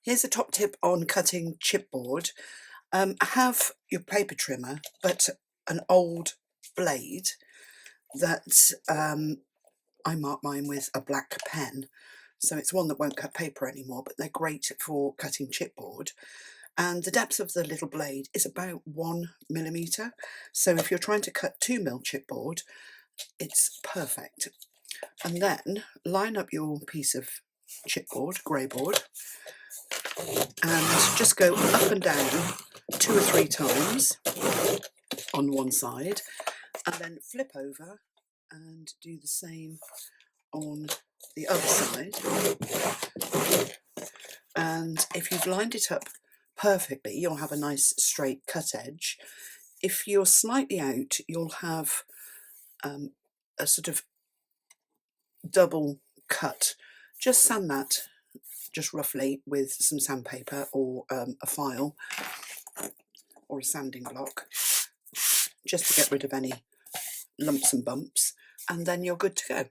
Here's a top tip on cutting chipboard. Have your paper trimmer, but an old blade that I mark mine with a black pen. So it's one that won't cut paper anymore, but they're great for cutting chipboard. And the depth of the little blade is about 1 mm. So if you're trying to cut 2mm chipboard, it's perfect. And then line up your piece of chipboard, grey board, and just go up and down 2 or 3 times on one side, and then flip over and do the same on the other side. And if you've lined it up perfectly, you'll have a nice straight cut edge. If you're slightly out, you'll have a sort of double cut. Just sand that just roughly with some sandpaper or a file or a sanding block, just to get rid of any lumps and bumps, and then you're good to go.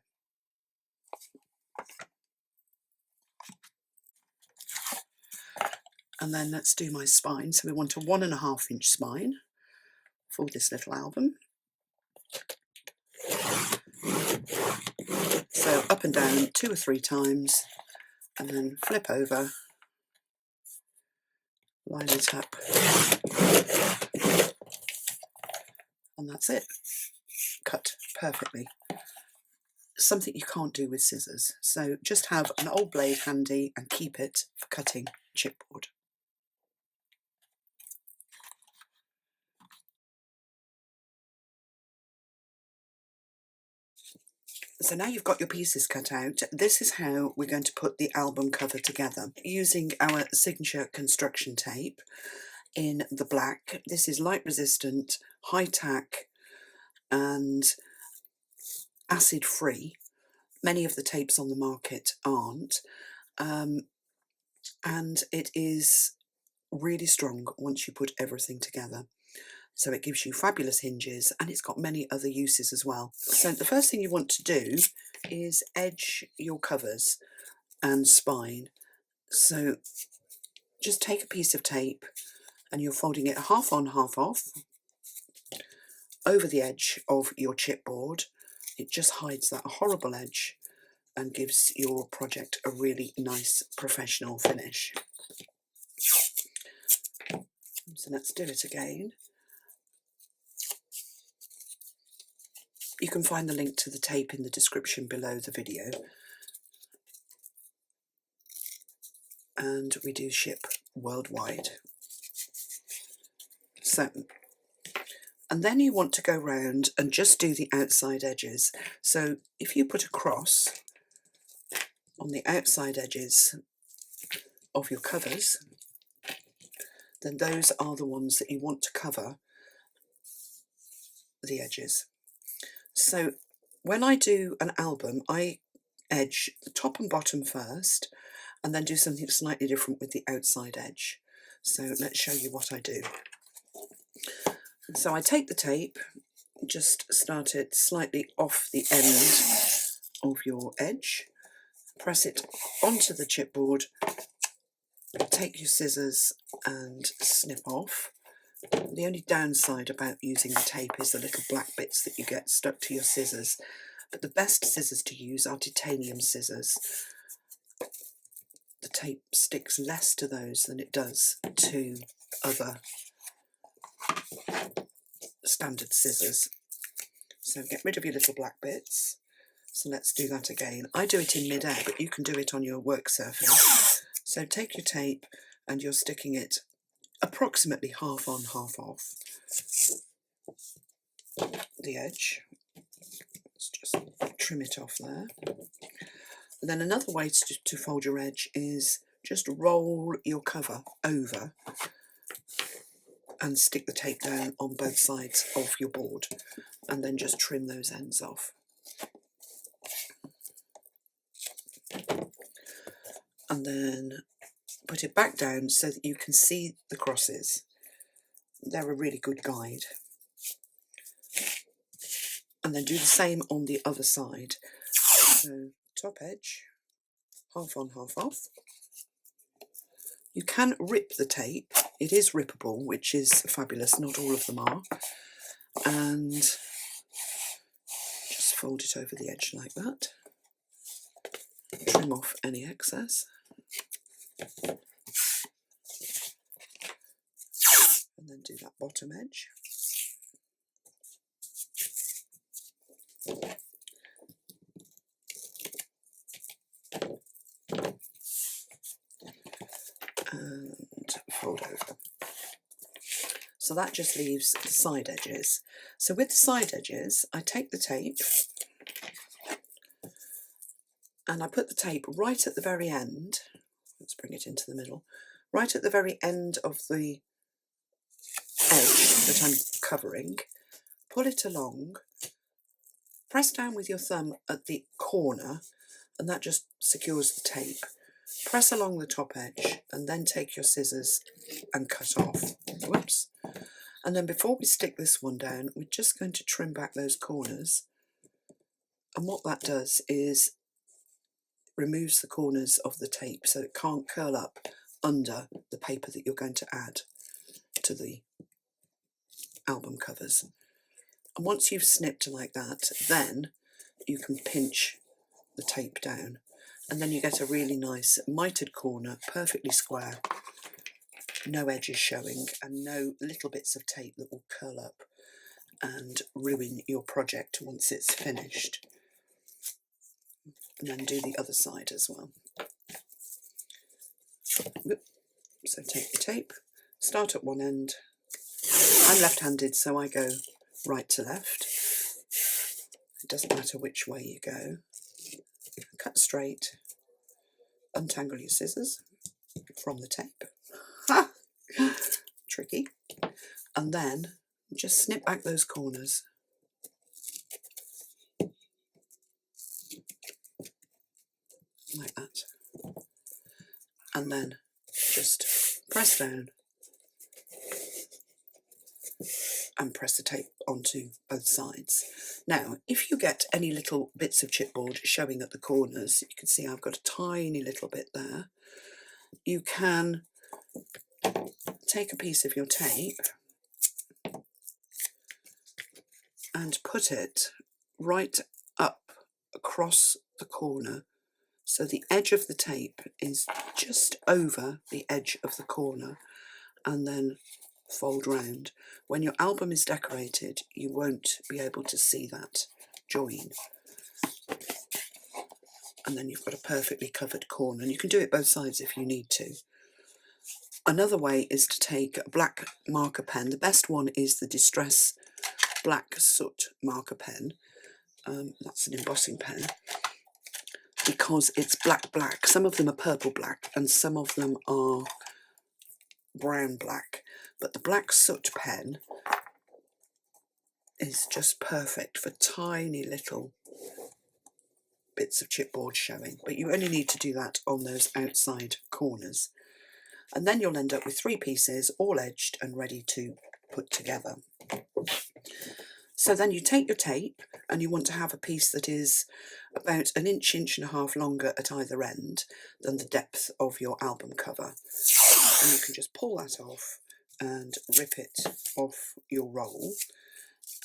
And then let's do my spine. So we want a 1.5 inch spine for this little album. So up and down 2 or 3 times, and then flip over, line it up, and that's it. Cut perfectly. Something you can't do with scissors. So just have an old blade handy and keep it for cutting chipboard. So now you've got your pieces cut out, this is how we're going to put the album cover together. Using our signature construction tape in the black. This is light resistant, high tack and acid free. Many of the tapes on the market aren't. And it is really strong once you put everything together. So it gives you fabulous hinges, and it's got many other uses as well. So the first thing you want to do is edge your covers and spine. So just take a piece of tape and you're folding it half on, half off over the edge of your chipboard. It just hides that horrible edge and gives your project a really nice professional finish. So let's do it again. You can find the link to the tape in the description below the video. And we do ship worldwide. So, and then you want to go round and just do the outside edges. So if you put a cross on the outside edges of your covers, then those are the ones that you want to cover the edges. So when I do an album, I edge the top and bottom first, and then do something slightly different with the outside edge. So let's show you what I do. So I take the tape, just start it slightly off the end of your edge, press it onto the chipboard, take your scissors and snip off. The only downside about using the tape is the little black bits that you get stuck to your scissors. But the best scissors to use are titanium scissors. The tape sticks less to those than it does to other standard scissors. So get rid of your little black bits. So let's do that again. I do it in mid-air, but you can do it on your work surface. So take your tape and you're sticking it approximately half on, half off the edge. Let's just trim it off there. And then another way to fold your edge is just roll your cover over and stick the tape down on both sides of your board, and then just trim those ends off. And then put it back down so that you can see the crosses. They're a really good guide. And then do the same on the other side. So top edge, half on, half off. You can rip the tape. It is rippable, which is fabulous. Not all of them are. And just fold it over the edge like that. Trim off any excess. And then do that bottom edge. And fold over. So that just leaves the side edges. So with the side edges, I take the tape and I put the tape right at the very end. Let's bring it into the middle. Right at the very end of the edge that I'm covering. Pull it along. Press down with your thumb at the corner, and that just secures the tape. Press along the top edge and then take your scissors and cut off. Whoops. And then before we stick this one down, we're just going to trim back those corners. And what that does is removes the corners of the tape so it can't curl up under the paper that you're going to add to the album covers. And once you've snipped like that, then you can pinch the tape down. And then you get a really nice mitered corner, perfectly square, no edges showing, and no little bits of tape that will curl up and ruin your project once it's finished. And then do the other side as well. So take the tape, start at one end. I'm left-handed, so I go right to left. It doesn't matter which way you go. Cut straight, untangle your scissors from the tape. Ha! Tricky. And then just snip back those corners. Like that. And then just press down and press the tape onto both sides. Now, if you get any little bits of chipboard showing at the corners, you can see I've got a tiny little bit there. You can take a piece of your tape and put it right up across the corner. So the edge of the tape is just over the edge of the corner, and then fold round. When your album is decorated, you won't be able to see that join. And then you've got a perfectly covered corner, and you can do it both sides if you need to. Another way is to take a black marker pen. The best one is the Distress Black Soot marker pen. That's an embossing pen, because it's black. Some of them are purple black and some of them are brown black. But the Black Soot pen is just perfect for tiny little bits of chipboard showing. But you only need to do that on those outside corners. And then you'll end up with 3 pieces, all edged and ready to put together. So then you take your tape, and you want to have a piece that is about an inch, inch and a half longer at either end than the depth of your album cover. And you can just pull that off and rip it off your roll.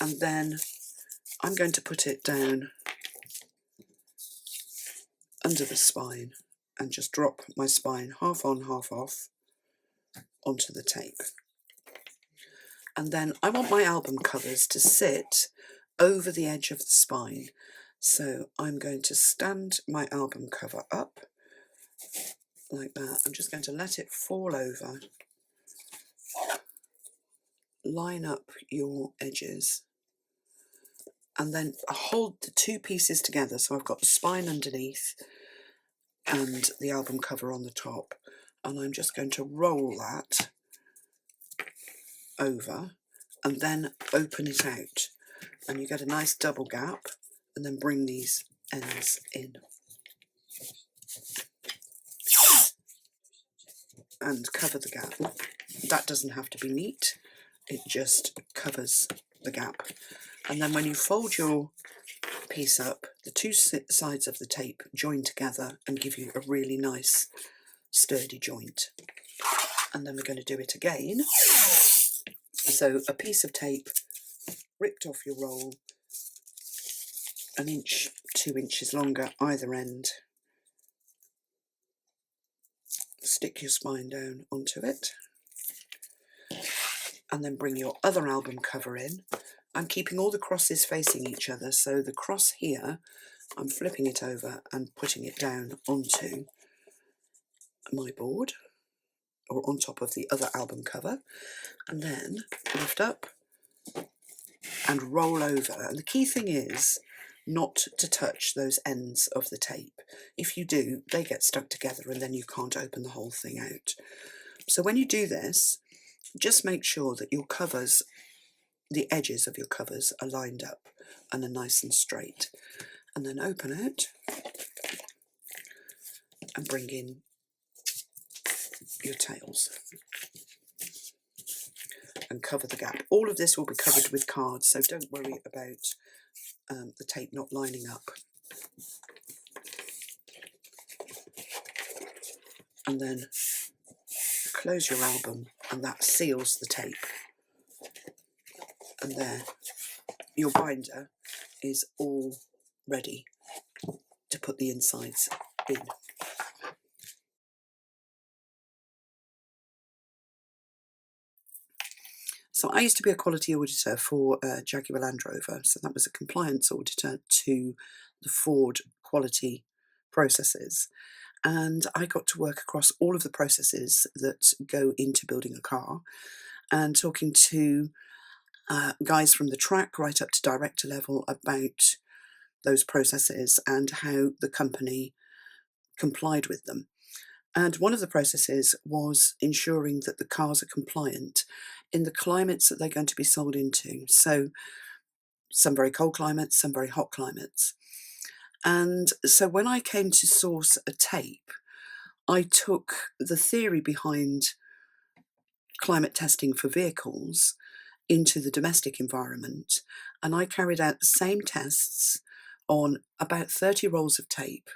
And then I'm going to put it down under the spine and just drop my spine half on, half off onto the tape. And then I want my album covers to sit over the edge of the spine. So I'm going to stand my album cover up like that. I'm just going to let it fall over. Line up your edges. And then hold the 2 pieces together. So I've got the spine underneath and the album cover on the top. And I'm just going to roll that over and then open it out, and you get a nice double gap, and then bring these ends in and cover the gap. That doesn't have to be neat, it just covers the gap. And then when you fold your piece up, the 2 sides of the tape join together and give you a really nice sturdy joint. and then we're going to do it again. So a piece of tape ripped off your roll, 1 inch, 2 inches longer either end. Stick your spine down onto it, and then bring your other album cover in. I'm keeping all the crosses facing each other, so the cross here, I'm flipping it over and putting it down onto my board, or on top of the other album cover, and then lift up and roll over. And the key thing is not to touch those ends of the tape. If you do, they get stuck together and then you can't open the whole thing out. So when you do this, just make sure that your covers, the edges of your covers, are lined up and are nice and straight. And then open it and bring in your tails and cover the gap. All of this will be covered with cards, so don't worry about the tape not lining up. And then close your album, and that seals the tape. And there, your binder is all ready to put the insides in. So I used to be a quality auditor for Jaguar Land Rover, so that was a compliance auditor to the Ford quality processes. And I got to work across all of the processes that go into building a car, and talking to guys from the track right up to director level about those processes and how the company complied with them. And one of the processes was ensuring that the cars are compliant in the climates that they're going to be sold into. So some very cold climates, some very hot climates. And so when I came to source a tape, I took the theory behind climate testing for vehicles into the domestic environment, and I carried out the same tests on about 30 rolls of tape.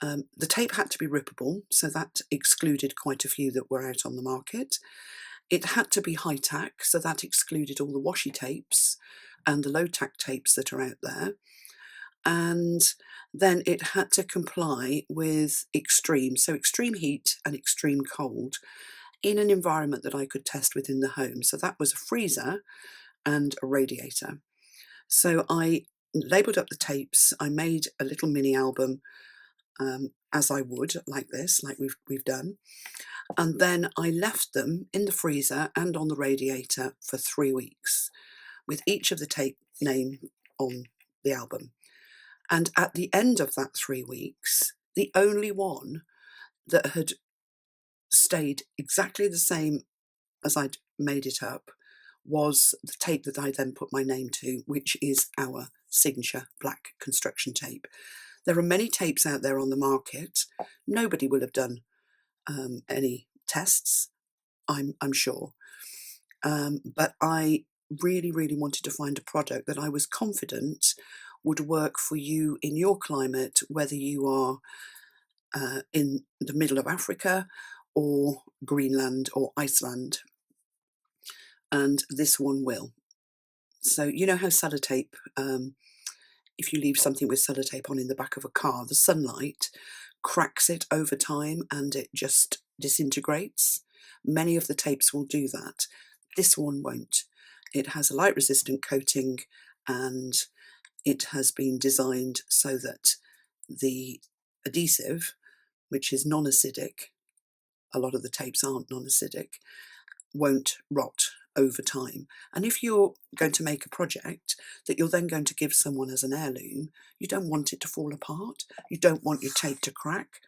The tape had to be rippable, so that excluded quite a few that were out on the market. It had to be high tack, so that excluded all the washi tapes and the low tack tapes that are out there. And then it had to comply with extreme heat and extreme cold in an environment that I could test within the home. So that was a freezer and a radiator. So I labelled up the tapes, I made a little mini album as I would, like this, like we've done. And then I left them in the freezer and on the radiator for 3 weeks, with each of the tape name on the album. And at the end of that 3 weeks, the only one that had stayed exactly the same as I'd made it up was the tape that I then put my name to, which is our signature black construction tape. There are many tapes out there on the market. Nobody will have done any tests, I'm sure. But I really, really wanted to find a product that I was confident would work for you in your climate, whether you are in the middle of Africa or Greenland or Iceland. And this one will. So you know how sellotape, if you leave something with sellotape on in the back of a car, the sunlight cracks it over time and it just disintegrates. Many of the tapes will do that. This one won't. It has a light resistant coating, and it has been designed so that the adhesive, which is non-acidic, a lot of the tapes aren't non-acidic, won't rot over time. And if you're going to make a project that you're then going to give someone as an heirloom, you don't want it to fall apart. You don't want your tape to crack.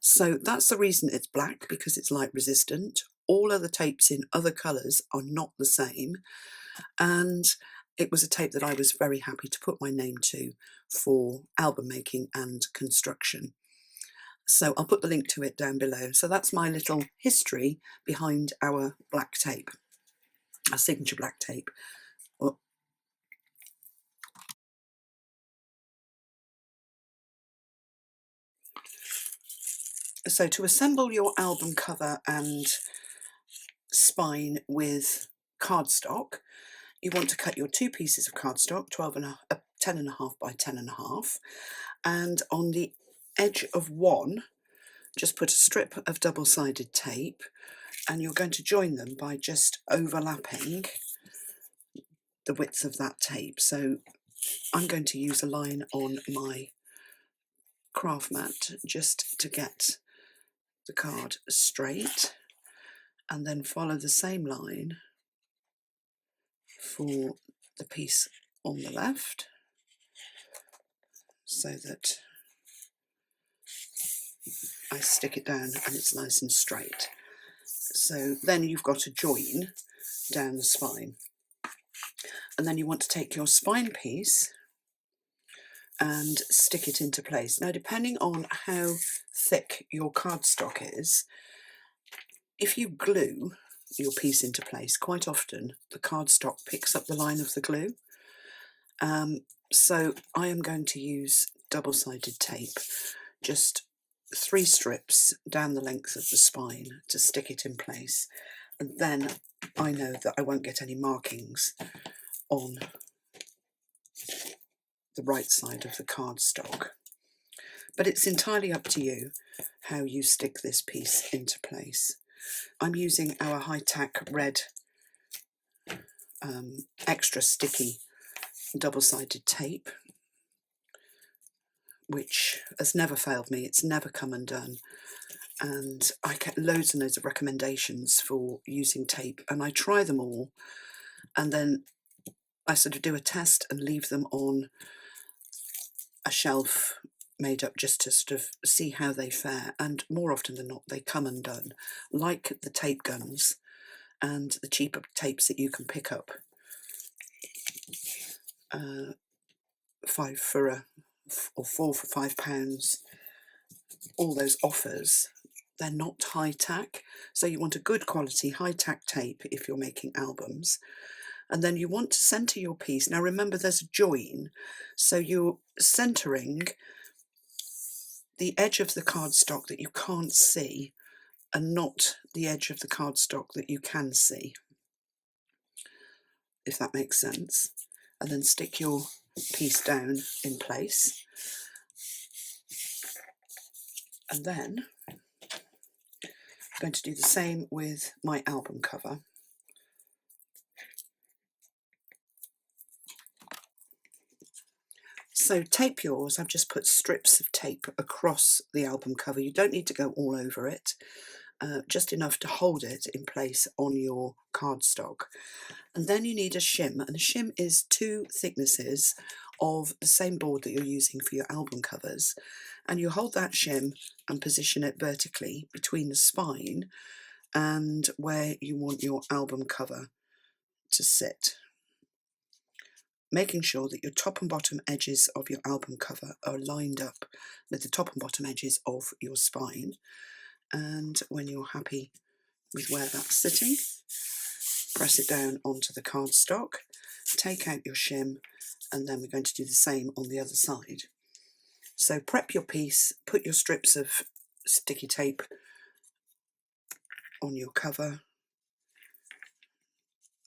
So that's the reason it's black, because it's light resistant. All other tapes in other colours are not the same. And it was a tape that I was very happy to put my name to for album making and construction. So I'll put the link to it down below. So that's my little history behind our black tape, our signature black tape. Well, So to assemble your album cover and spine with cardstock, you want to cut your 2 pieces of cardstock, 10.5 by 10.5, and on the edge of one, just put a strip of double-sided tape, and you're going to join them by just overlapping the width of that tape. So I'm going to use a line on my craft mat just to get the card straight, and then follow the same line for the piece on the left, so that I stick it down and it's nice and straight. So then you've got a join down the spine, and then you want to take your spine piece and stick it into place. Now, depending on how thick your cardstock is, if you glue your piece into place, quite often the cardstock picks up the line of the glue. So I am going to use double-sided tape, just 3 strips down the length of the spine to stick it in place, and then I know that I won't get any markings on the right side of the cardstock. But it's entirely up to you how you stick this piece into place. I'm using our High Tack red extra sticky double-sided tape, which has never failed me. It's never come undone, and I get loads and loads of recommendations for using tape, and I try them all, and then I sort of do a test and leave them on a shelf made up just to sort of see how they fare, and more often than not they come undone, like the tape guns and the cheaper tapes that you can pick up 5 for a or 4 for £5, all those offers. They're not high tack, so you want a good quality high tack tape if you're making albums. And then you want to centre your piece. Now remember, there's a join, so you're centering the edge of the cardstock that you can't see and not the edge of the cardstock that you can see, if that makes sense. And then stick your piece down in place. And then I'm going to do the same with my album cover. So tape yours. I've just put strips of tape across the album cover. You don't need to go all over it, just enough to hold it in place on your cardstock. And then you need a shim, and a shim is 2 thicknesses of the same board that you're using for your album covers, and you hold that shim and position it vertically between the spine and where you want your album cover to sit, making sure that your top and bottom edges of your album cover are lined up with the top and bottom edges of your spine. And when you're happy with where that's sitting, press it down onto the cardstock, take out your shim, and then we're going to do the same on the other side. So prep your piece, put your strips of sticky tape on your cover,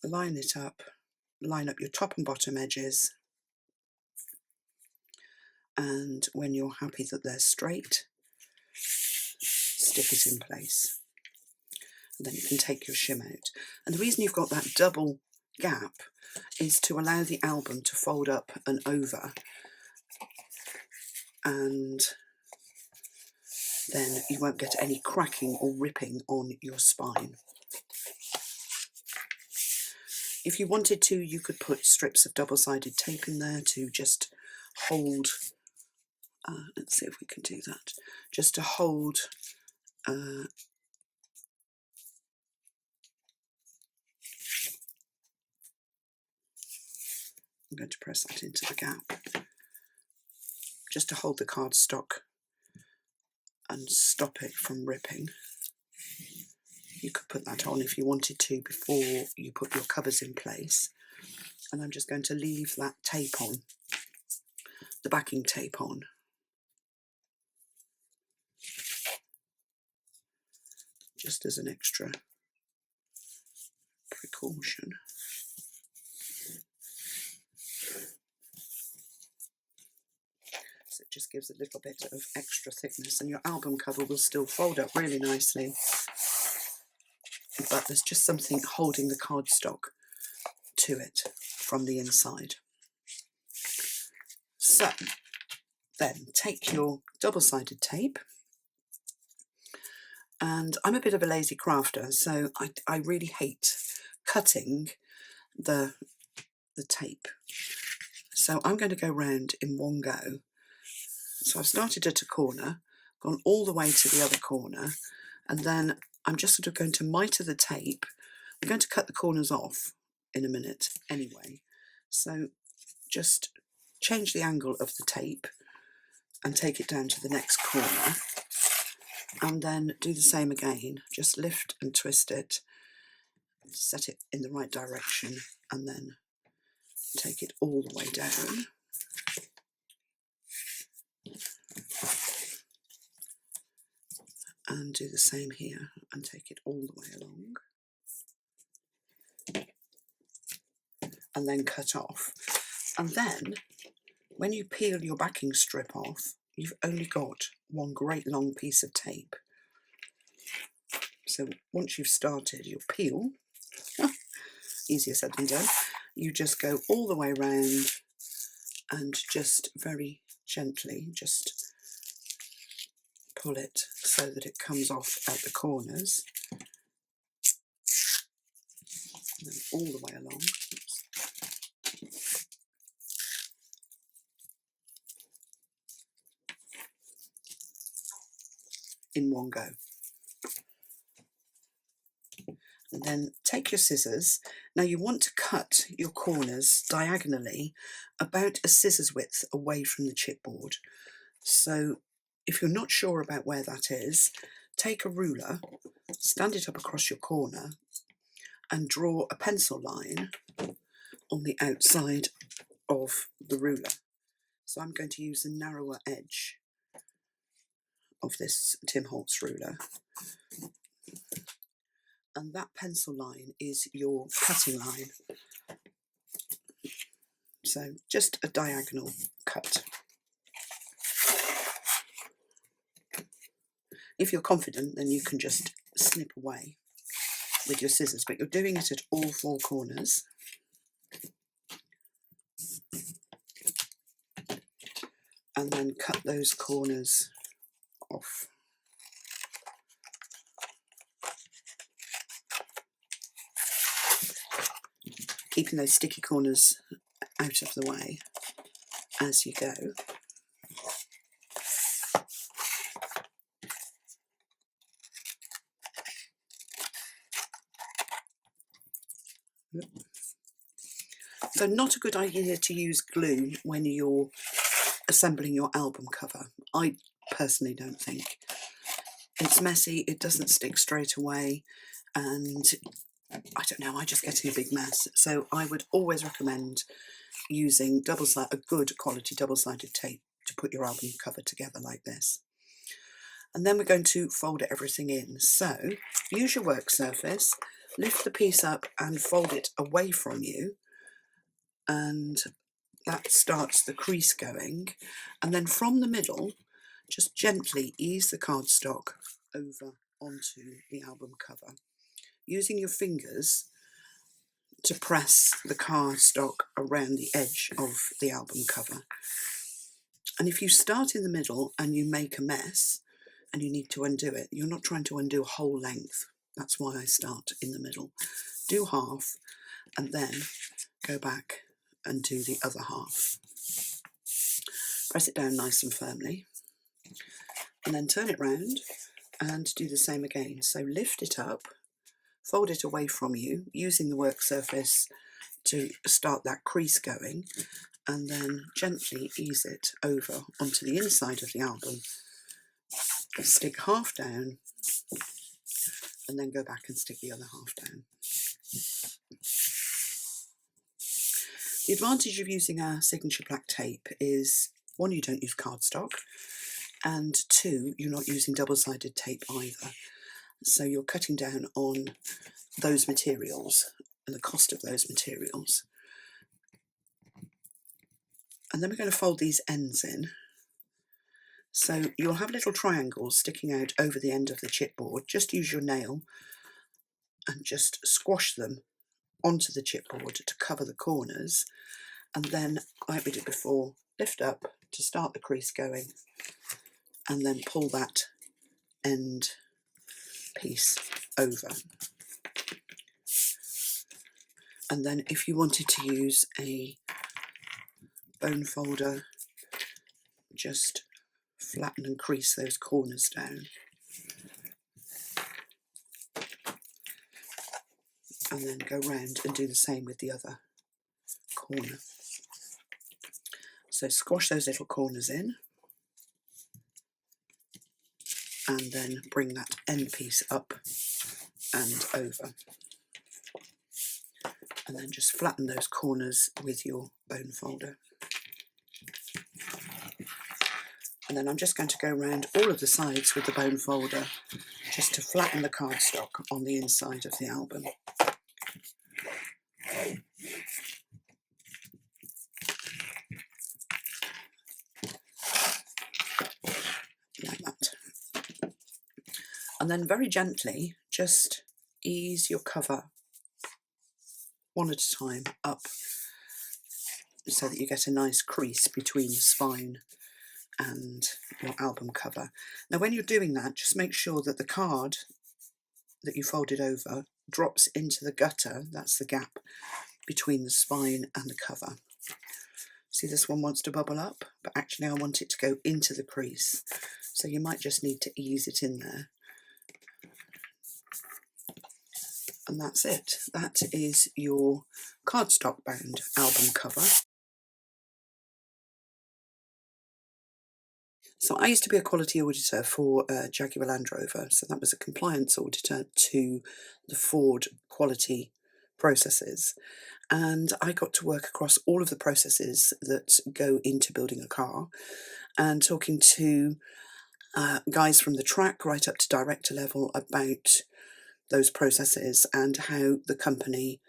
line it up, line up your top and bottom edges, and when you're happy that they're straight, stick it in place. And then you can take your shim out. And the reason you've got that double gap is to allow the album to fold up and over, and then you won't get any cracking or ripping on your spine. If you wanted to, you could put strips of double-sided tape in there to just hold, let's see if we can do that, just to hold I'm going to press that into the gap, just to hold the cardstock and stop it from ripping. You could put that on if you wanted to before you put your covers in place. And I'm just going to leave that tape on, the backing tape on. just as an extra precaution. So it just gives a little bit of extra thickness, and your album cover will still fold up really nicely, but there's just something holding the cardstock to it from the inside. So then take your double-sided tape, and I'm a bit of a lazy crafter, so I really hate cutting the tape. So I'm going to go round in one go. So I've started at a corner, gone all the way to the other corner, and then I'm just sort of going to miter the tape. We're going to cut the corners off in a minute anyway. So just change the angle of the tape and take it down to the next corner, and then do the same again. Just lift and twist it, set it in the right direction, and then take it all the way down. And do the same here and take it all the way along. And then cut off. And then when you peel your backing strip off, you've only got one great long piece of tape. So once you've started your peel, easier said than done, you just go all the way round and just very gently just pull it so that it comes off at the corners, and then all the way along. In one go. And then take your scissors. Now you want to cut your corners diagonally about a scissors width away from the chipboard. So if you're not sure about where that is, take a ruler, stand it up across your corner, and draw a pencil line on the outside of the ruler. So I'm going to use the narrower edge of this Tim Holtz ruler, and that pencil line is your cutting line. So just a diagonal cut. If you're confident, then you can just snip away with your scissors, but you're doing it at all four corners. And then cut those corners off. Keeping those sticky corners out of the way as you go. So not a good idea to use glue when you're assembling your album cover. I personally don't think. It's messy, it doesn't stick straight away, and I don't know, I just get in a big mess. So I would always recommend using a good quality double-sided tape to put your album cover together like this. And then we're going to fold everything in. So use your work surface, lift the piece up and fold it away from you, and that starts the crease going. And then from the middle, just gently ease the cardstock over onto the album cover, using your fingers to press the cardstock around the edge of the album cover. And if you start in the middle and you make a mess and you need to undo it, you're not trying to undo a whole length. That's why I start in the middle. Do half and then go back and do the other half. Press it down nice and firmly and then turn it round and do the same again. So lift it up, fold it away from you, using the work surface to start that crease going, and then gently ease it over onto the inside of the album. Stick half down and then go back and stick the other half down. The advantage of using our signature black tape is, one, you don't use cardstock, and two, you're not using double-sided tape either. So you're cutting down on those materials and the cost of those materials. And then we're going to fold these ends in. So you'll have little triangles sticking out over the end of the chipboard. Just use your nail and just squash them onto the chipboard to cover the corners. And then, like we did before, lift up to start the crease going, and then pull that end piece over. And then if you wanted to use a bone folder, just flatten and crease those corners down. And then go round and do the same with the other corner. So squash those little corners in, and then bring that end piece up and over. And then just flatten those corners with your bone folder. And then I'm just going to go around all of the sides with the bone folder just to flatten the cardstock on the inside of the album. Like that. And then very gently just ease your cover one at a time up so that you get a nice crease between the spine and your album cover. Now when you're doing that, just make sure that the card that you folded over drops into the gutter, that's the gap between the spine and the cover. See, this one wants to bubble up, but actually I want it to go into the crease. So you might just need to ease it in there. And that's it. That is your cardstock bound album cover. So I used to be a quality auditor for Jaguar Land Rover, so that was a compliance auditor to the Ford quality processes. And I got to work across all of the processes that go into building a car, and talking to guys from the track right up to director level about those processes and how the company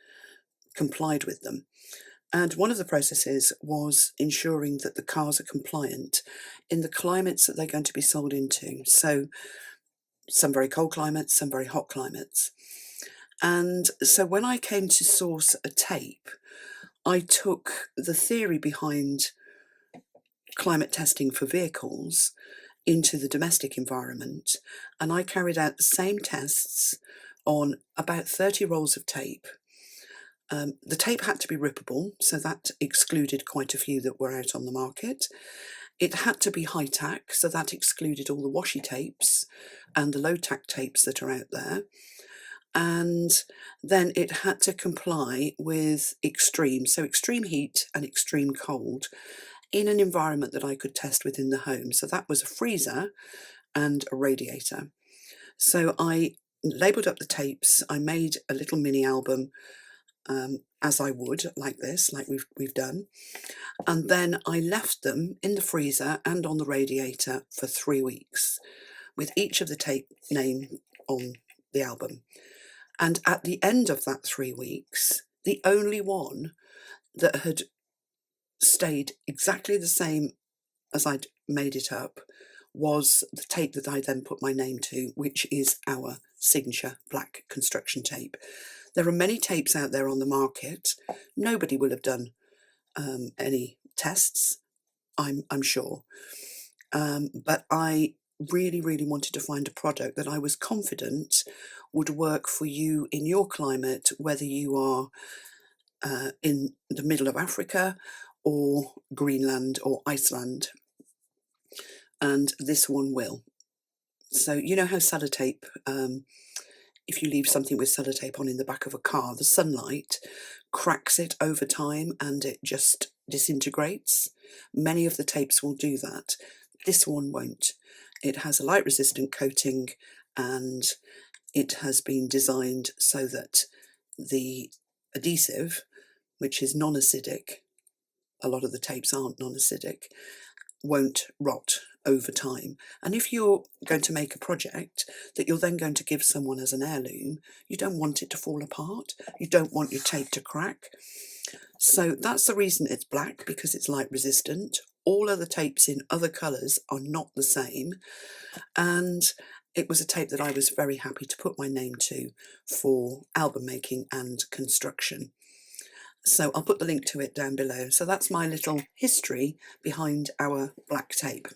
complied with them. And one of the processes was ensuring that the cars are compliant in the climates that they're going to be sold into. So some very cold climates, some very hot climates. And so when I came to source a tape, I took the theory behind climate testing for vehicles into the domestic environment, and I carried out the same tests on about 30 rolls of tape. The tape had to be rippable, so that excluded quite a few that were out on the market. It had to be high tack, so that excluded all the washi tapes and the low tack tapes that are out there. And then it had to comply with extreme, so extreme heat and extreme cold in an environment that I could test within the home. So that was a freezer and a radiator. So I labelled up the tapes, I made a little mini album as I would, like this, like we've done. And then I left them in the freezer and on the radiator for 3 weeks, with each of the tape name on the album. And at the end of that 3 weeks, the only one that had stayed exactly the same as I'd made it up was the tape that I then put my name to, which is our signature black construction tape. There are many tapes out there on the market. Nobody will have done any tests, I'm sure. But I really wanted to find a product that I was confident would work for you in your climate, whether you are in the middle of Africa or Greenland or Iceland. And this one will. So you know how sellotape, if you leave something with sellotape on in the back of a car, the sunlight cracks it over time and it just disintegrates. Many of the tapes will do that. This one won't. It has a light resistant coating, and it has been designed so that the adhesive, which is non-acidic, a lot of the tapes aren't non-acidic, won't rot over time. And if you're going to make a project that you're then going to give someone as an heirloom, you don't want it to fall apart. You don't want your tape to crack. So that's the reason it's black, because it's light resistant. All other tapes in other colours are not the same. And it was a tape that I was very happy to put my name to for album making and construction. So I'll put the link to it down below. So that's my little history behind our black tape.